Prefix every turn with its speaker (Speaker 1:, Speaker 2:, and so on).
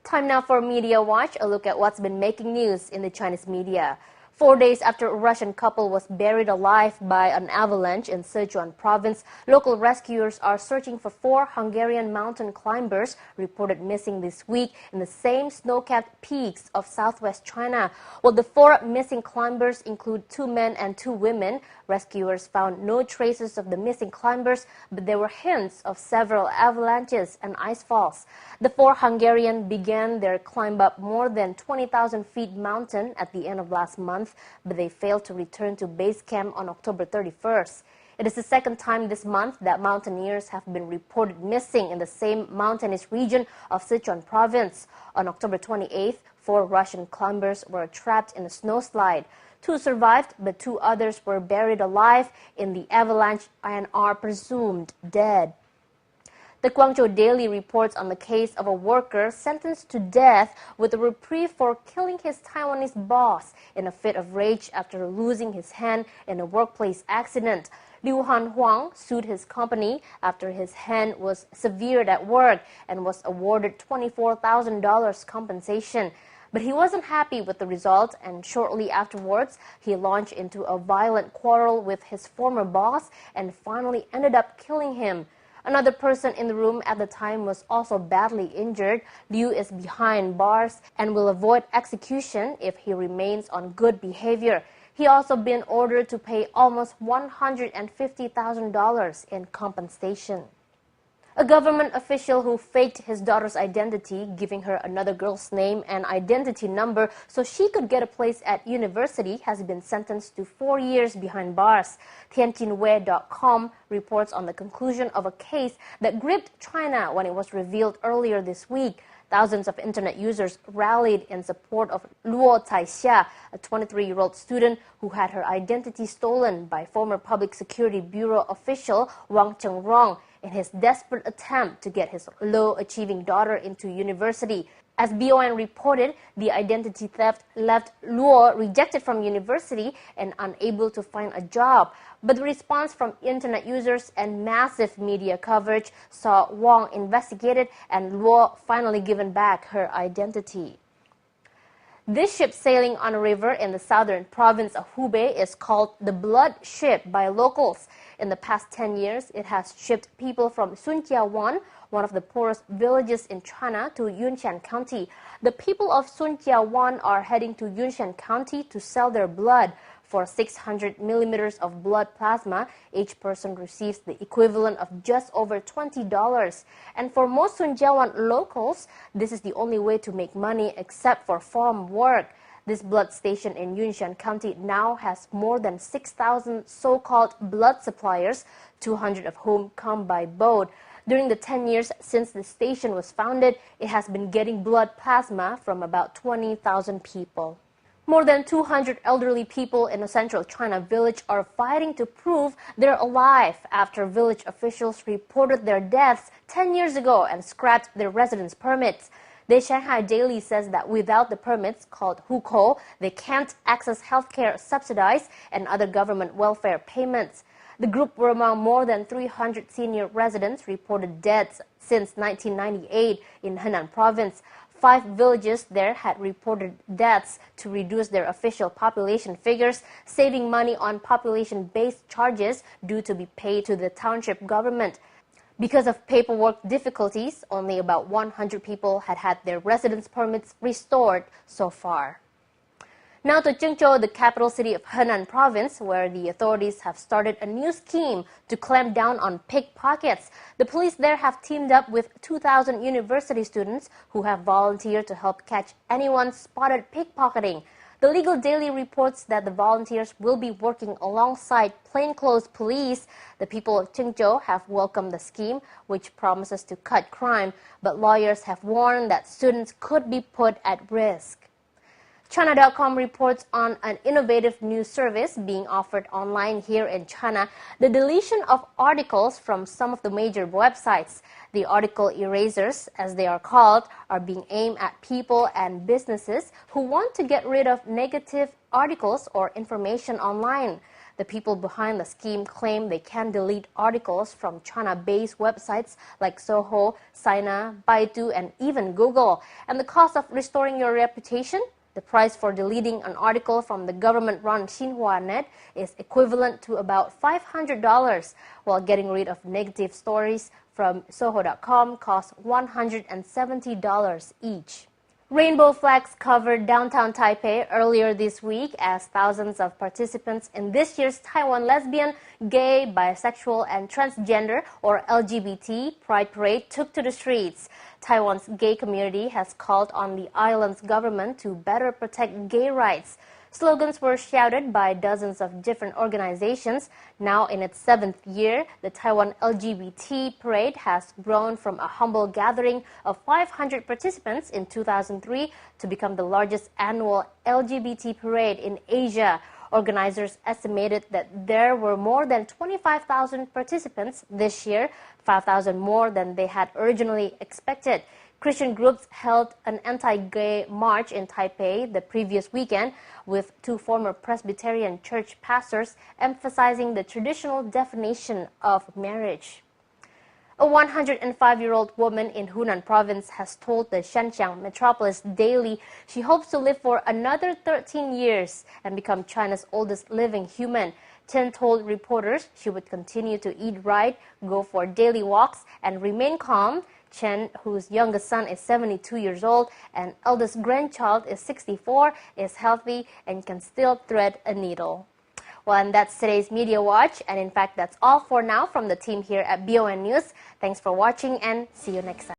Speaker 1: Time now for Media Watch, a look at what's been making news in the Chinese media. 4 days after a Russian couple was buried alive by an avalanche in Sichuan province, local rescuers are searching for 4 Hungarian mountain climbers reported missing this week in the same snow-capped peaks of southwest China. While the 4 missing climbers include 2 men and 2 women, rescuers found no traces of the missing climbers, but there were hints of several avalanches and ice falls. The 4 Hungarians began their climb up more than 20,000 feet mountain at the end of last month, but they failed to return to base camp on October 31st. It is the second time this month that mountaineers have been reported missing in the same mountainous region of Sichuan province. On October 28th, 4 Russian climbers were trapped in a snowslide. 2 survived, but 2 others were buried alive in the avalanche and are presumed dead. The Guangzhou Daily reports on the case of a worker sentenced to death with a reprieve for killing his Taiwanese boss in a fit of rage after losing his hand in a workplace accident. Liu Han Huang sued his company after his hand was severed at work and was awarded $24,000 compensation. But he wasn't happy with the result, and shortly afterwards, he launched into a violent quarrel with his former boss and finally ended up killing him. Another person in the room at the time was also badly injured. Liu is behind bars and will avoid execution if he remains on good behavior. He also been ordered to pay almost $150,000 in compensation. A government official who faked his daughter's identity, giving her another girl's name and identity number so she could get a place at university, has been sentenced to 4 years behind bars. Tianjinwei.com reports on the conclusion of a case that gripped China when it was revealed earlier this week. Thousands of internet users rallied in support of Luo Caixia, a 23-year-old student who had her identity stolen by former Public Security Bureau official Wang Chengrong in his desperate attempt to get his low-achieving daughter into university. As BON reported, the identity theft left Luo rejected from university and unable to find a job. But the response from internet users and massive media coverage saw Wang investigated and Luo finally given back her identity. This ship sailing on a river in the southern province of Hubei is called the Blood Ship by locals. In the past 10 years, it has shipped people from Sunjiawan, one of the poorest villages in China, to Yunshan County. The people of Sunjiawan are heading to Yunshan County to sell their blood. For 600 millimeters of blood plasma, each person receives the equivalent of just over $20. And for most Sunjiawan locals, this is the only way to make money except for farm work. This blood station in Yunshan County now has more than 6,000 so-called blood suppliers, 200 of whom come by boat. During the 10 years since the station was founded, it has been getting blood plasma from about 20,000 people. More than 200 elderly people in a central China village are fighting to prove they're alive after village officials reported their deaths 10 years ago and scrapped their residence permits. The Shanghai Daily says that without the permits, called hukou, they can't access healthcare subsidies and other government welfare payments. The group were among more than 300 senior residents reported deaths since 1998 in Henan province. 5 villages there had reported deaths to reduce their official population figures, saving money on population-based charges due to be paid to the township government. Because of paperwork difficulties, only about 100 people had their residence permits restored so far. Now to Zhengzhou, the capital city of Henan province, where the authorities have started a new scheme to clamp down on pickpockets. The police there have teamed up with 2,000 university students who have volunteered to help catch anyone spotted pickpocketing. The Legal Daily reports that the volunteers will be working alongside plainclothes police. The people of Zhengzhou have welcomed the scheme, which promises to cut crime, but lawyers have warned that students could be put at risk. China.com reports on an innovative new service being offered online here in China, the deletion of articles from some of the major websites. The article erasers, as they are called, are being aimed at people and businesses who want to get rid of negative articles or information online. The people behind the scheme claim they can delete articles from China-based websites like Soho, Sina, Baidu, and even Google. And the cost of restoring your reputation? The price for deleting an article from the government-run Xinhua Net is equivalent to about $500, while getting rid of negative stories from Soho.com costs $170 each. Rainbow flags covered downtown Taipei earlier this week as thousands of participants in this year's Taiwan Lesbian, Gay, Bisexual, and Transgender, or LGBT, Pride Parade took to the streets. Taiwan's gay community has called on the island's government to better protect gay rights. Slogans were shouted by dozens of different organizations. Now in its 7th year, the Taiwan LGBT Parade has grown from a humble gathering of 500 participants in 2003 to become the largest annual LGBT parade in Asia. Organizers estimated that there were more than 25,000 participants this year, 5,000 more than they had originally expected. Christian groups held an anti-gay march in Taipei the previous weekend, with 2 former Presbyterian church pastors emphasizing the traditional definition of marriage. A 105-year-old woman in Hunan province has told the Shanxiang Metropolis Daily she hopes to live for another 13 years and become China's oldest living human. Chen told reporters she would continue to eat right, go for daily walks, and remain calm. Chen, whose youngest son is 72 years old and eldest grandchild is 64, is healthy and can still thread a needle. Well, and that's today's Media Watch, and in fact, that's all for now from the team here at BON News. Thanks for watching and see you next time.